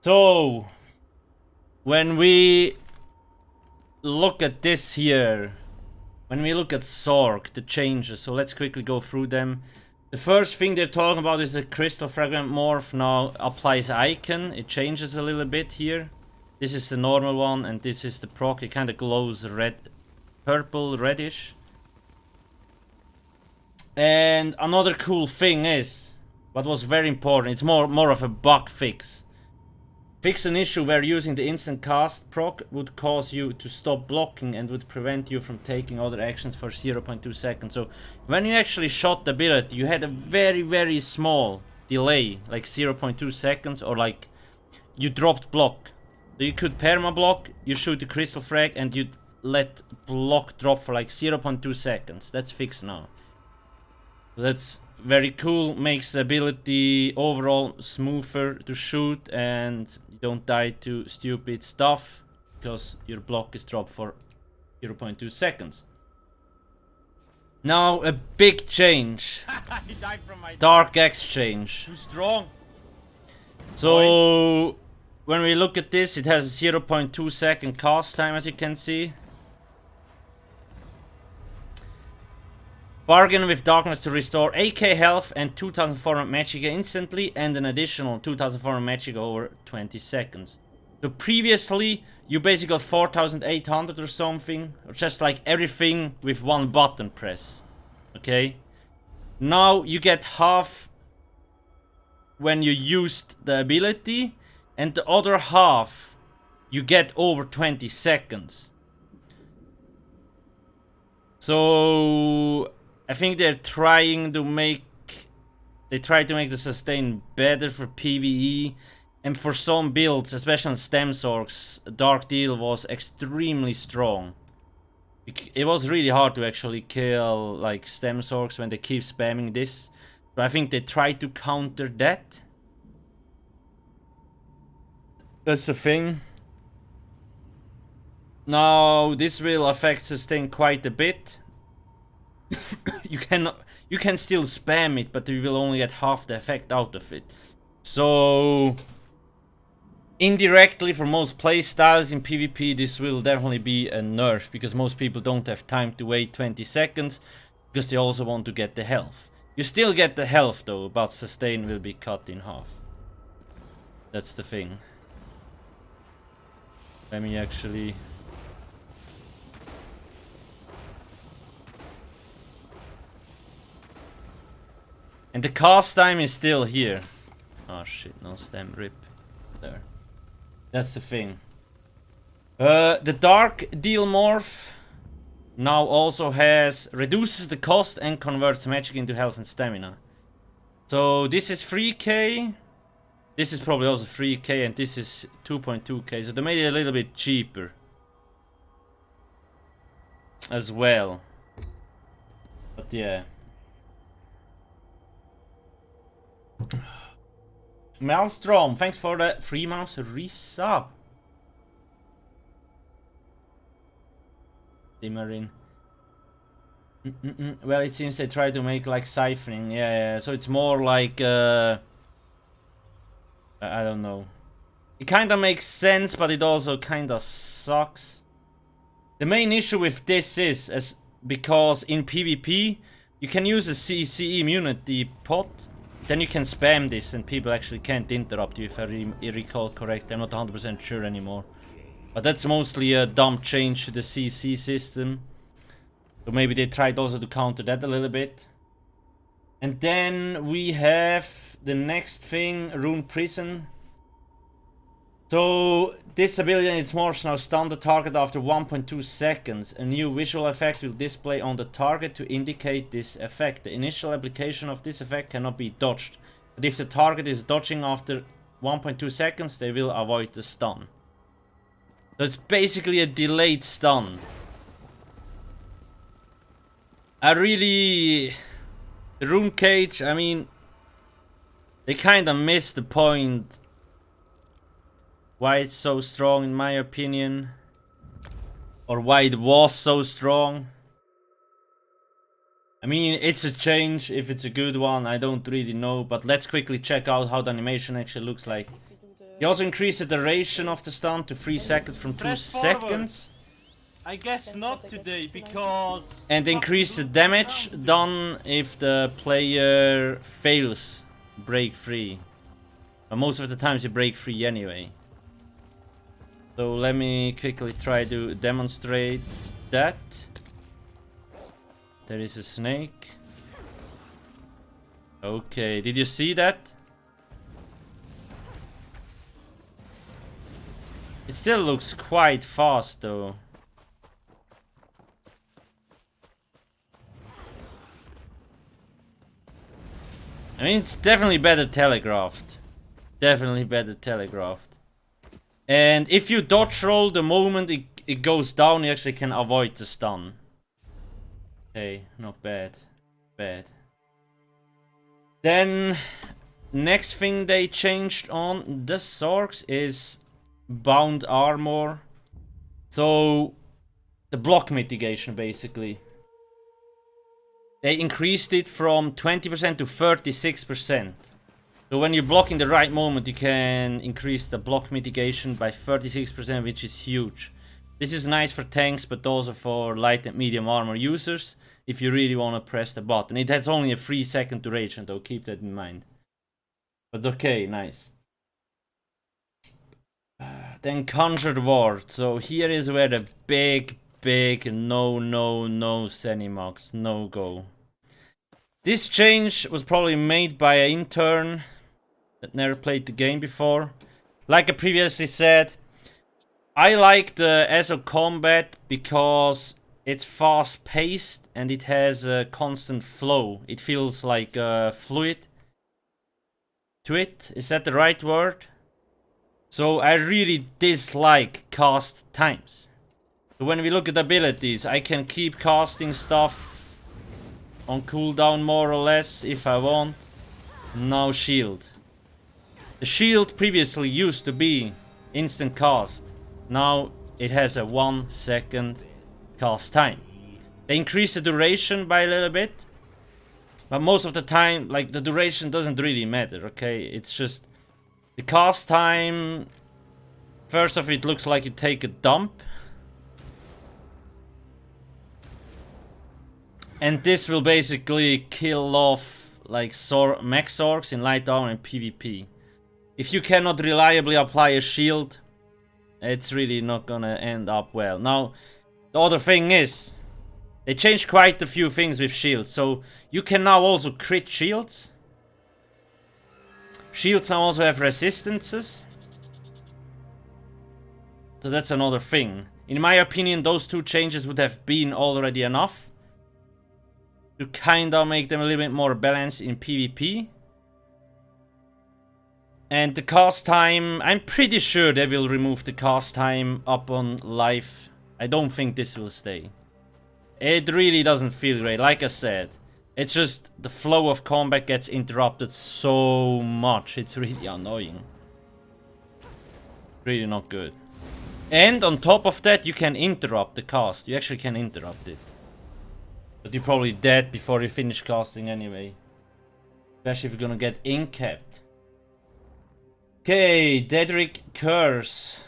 So, when we look at this here, when we look at Sorc, the changes, so let's quickly go through them. The first thing they're talking about is the Crystal Fragment Morph now applies icon. It changes a little bit here. This is the normal one, and this is the proc. It kind of glows red, purple, reddish. And another cool thing is, what was very important, it's more of a bug fix. Fix an issue where using the instant cast proc would cause you to stop blocking and would prevent you from taking other actions for 0.2 seconds. So when you actually shot the ability, you had a very small delay, like 0.2 seconds, or like you dropped block. So you could perma block, you shoot the crystal frag, and you let block drop for like 0.2 seconds. That's fixed now. So that's very cool, makes the ability overall smoother to shoot, and you don't die to stupid stuff because your block is dropped for 0.2 seconds. Now a big change. He died from my Dark Exchange. Too strong. So when we look at this, it has a 0.2 second cast time, as you can see. Bargain with Darkness to restore AK health and 2400 Magicka instantly, and an additional 2400 Magicka over 20 seconds. So previously, you basically got 4800 or something, or just like everything with one button press. Okay? Now you get half when you used the ability, and the other half you get over 20 seconds. So I think they're trying to make the sustain better for PvE, and for some builds, especially on Stem Sorcs, Dark Deal was extremely strong. It was really hard to actually kill like Stem Sorcs when they keep spamming this. But I think they try to counter that. That's the thing. Now this will affect sustain quite a bit. You can still spam it, but you will only get half the effect out of it. So indirectly, for most playstyles in PvP, this will definitely be a nerf, because most people don't have time to wait 20 seconds, because they also want to get the health. You still get the health though, but sustain will be cut in half. That's the thing. Let me actually... And the cast time is still here. Oh shit, no stem, rip. There. That's the thing. The Dark Deal Morph now also reduces the cost and converts magic into health and stamina. So this is 3k. This is probably also 3k, and this is 2.2k. So they made it a little bit cheaper as well. But yeah. Maelstrom, thanks for the 3 months resub. Simmering. Well, it seems they try to make like siphoning. Yeah, so it's more like I don't know. It kind of makes sense, but it also kind of sucks. The main issue with this is because in PvP you can use a CC immunity pot. Then you can spam this and people actually can't interrupt you, if I recall correct. I'm not 100% sure anymore. But that's mostly a dumb change to the CC system. So maybe they tried also to counter that a little bit. And then we have the next thing, Rune Prison. So this ability and its morphs now stun the target after 1.2 seconds. A new visual effect will display on the target to indicate this effect. The initial application of this effect cannot be dodged, but if the target is dodging after 1.2 seconds, they will avoid the stun. So it's basically a delayed stun. The Rune Cage, I mean, they kinda missed the point why it's so strong, in my opinion, or why it was so strong. I mean, it's a change. If it's a good one, I don't really know, but let's quickly check out how the animation actually looks like. He also increased the duration of the stun to 3 seconds from 2 seconds. I guess not today, because... And increase the damage done if the player fails break free. But most of the times you break free anyway. So let me quickly try to demonstrate that. There is a snake. Okay, did you see that? It still looks quite fast though. I mean, it's definitely better telegraphed. Definitely better telegraphed. And if you dodge roll the moment it goes down, you actually can avoid the stun. Okay, not bad. Bad. Then, next thing they changed on the Sorcs is bound armor. So, the block mitigation basically. They increased it from 20% to 36%. So when you block in the right moment, you can increase the block mitigation by 36%, which is huge. This is nice for tanks, but also for light and medium armor users, if you really want to press the button. It has only a 3-second duration, though, keep that in mind. But okay, nice. Then Conjured Ward. So here is where the big no Zenimax, no go. This change was probably made by an intern that never played the game before. Like I previously said, I like the ESO combat because it's fast paced and it has a constant flow. It feels like fluid to it. Is that the right word? So I really dislike cast times. So when we look at abilities, I can keep casting stuff on cooldown more or less if I want. Now shield. The shield previously used to be instant cast. Now it has a 1-second cast time. They increase the duration by a little bit. But most of the time, like, the duration doesn't really matter, okay? It's just the cast time. First off, it looks like you take a dump. And this will basically kill off like max orcs in light armor and PvP. If you cannot reliably apply a shield, it's really not gonna end up well. Now, the other thing is, they changed quite a few things with shields. So you can now also crit shields. Shields now also have resistances. So that's another thing. In my opinion, those two changes would have been already enough to kinda make them a little bit more balanced in PvP. And the cast time, I'm pretty sure they will remove the cast time up on life. I don't think this will stay. It really doesn't feel great, like I said. It's just the flow of combat gets interrupted so much. It's really annoying. Really not good. And on top of that, you can interrupt the cast. You actually can interrupt it. But you're probably dead before you finish casting anyway. Especially if you're gonna get incapped. Okay, Daedric Curse.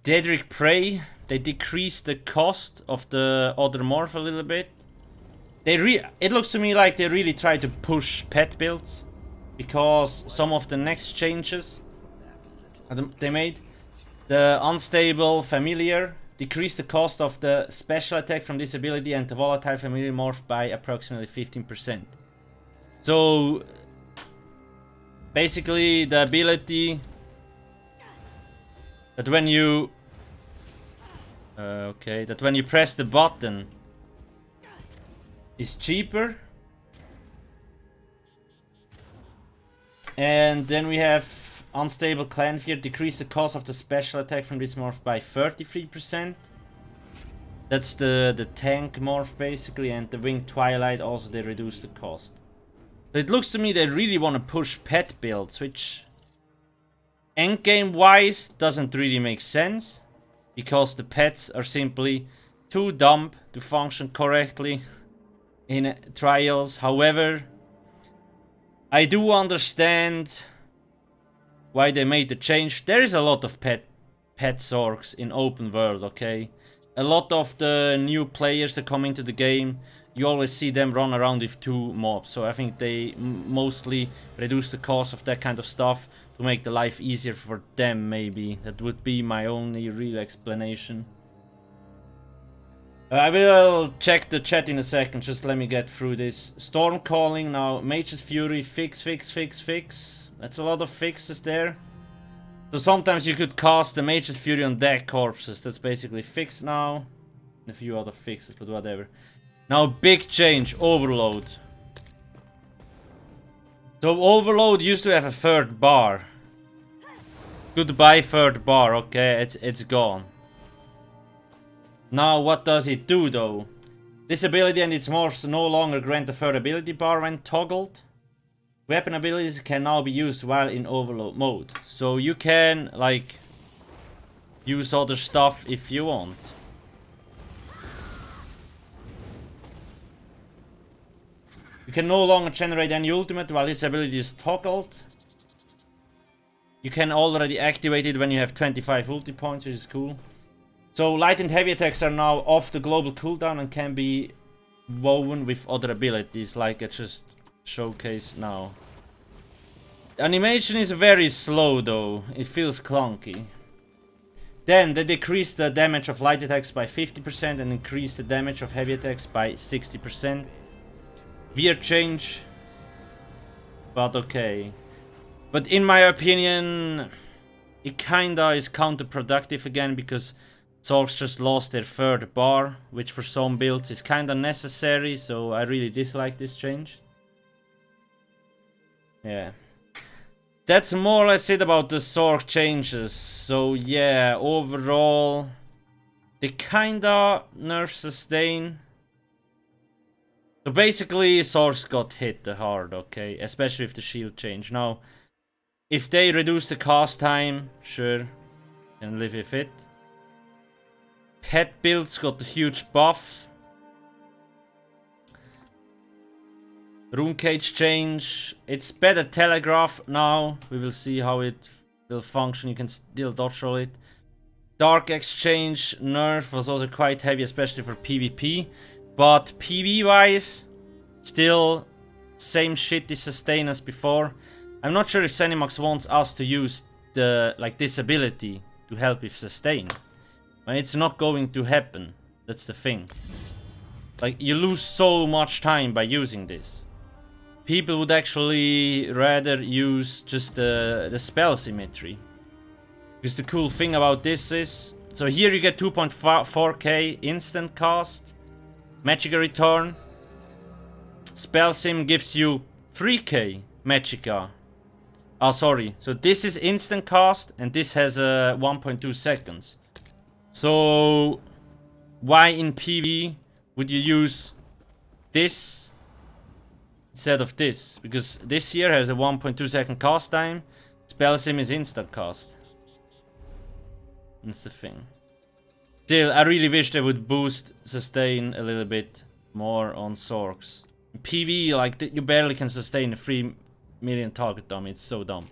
Daedric Prey. They decreased the cost of the other morph a little bit. It looks to me like they really try to push pet builds. Because some of the next changes they made. The Unstable Familiar decreased the cost of the special attack from this ability and the Volatile Familiar morph by approximately 15%. So basically the ability that when you press the button is cheaper. And then we have Unstable Clan Fear, decrease the cost of the special attack from this morph by 33%. That's the tank morph basically, and the Winged Twilight also they reduce the cost. So it looks to me they really want to push pet builds, which endgame wise doesn't really make sense. Because the pets are simply too dumb to function correctly in trials. However, I do understand why they made the change. There is a lot of pet Zorks in open world, okay? A lot of the new players that come into the game, you always see them run around with 2 mobs. So I think they mostly reduce the cost of that kind of stuff to make the life easier for them, maybe. That would be my only real explanation. I will check the chat in a second, just let me get through this. Storm calling now, Mage's Fury, fix. That's a lot of fixes there. So sometimes you could cast the Mage's Fury on dead corpses, that's basically fixed now. And a few other fixes, but whatever. Now big change, Overload. So Overload used to have a 3rd bar. Goodbye 3rd bar, okay, it's gone. Now what does it do though? This ability and its morphs no longer grant a 3rd ability bar when toggled. Weapon abilities can now be used while in Overload mode. So you can like use other stuff if you want. You can no longer generate any ultimate while its ability is toggled. You can already activate it when you have 25 ulti points, which is cool. So light and heavy attacks are now off the global cooldown and can be woven with other abilities, like I just showcased now. The animation is very slow though, it feels clunky. Then they decrease the damage of light attacks by 50% and increase the damage of heavy attacks by 60%. Weird change, but okay. But in my opinion, it kinda is counterproductive again, because Zorks just lost their 3rd bar, which for some builds is kinda necessary, so I really dislike this change. Yeah. That's more or less it about the Sorcerer Changes. So yeah, overall, they kinda nerf sustain. So basically, Zorks got hit hard, okay? Especially with the shield change. Now, if they reduce the cast time, sure, can live with it. Pet builds got a huge buff. Rune cage change. It's better telegraph now. We will see how it will function. You can still dodge roll it. Dark exchange nerf was also quite heavy, especially for PvP. But PV wise, still same shitty sustain as before. I'm not sure if Zenimax wants us to use the this ability to help with sustain. And it's not going to happen. That's the thing. Like, you lose so much time by using this. People would actually rather use just the spell symmetry. Because the cool thing about this is, so here you get 2.4k instant cast, Magicka return. Spell sim gives you 3k Magicka. Oh, sorry. So this is instant cast and this has 1.2 seconds. So why in PV would you use this instead of this? Because this here has a 1.2 second cast time. Spell sim is instant cast. That's the thing. Still, I really wish they would boost sustain a little bit more on Zorks. In PV, like, you barely can sustain a 3 million target dummy. It's so dumb.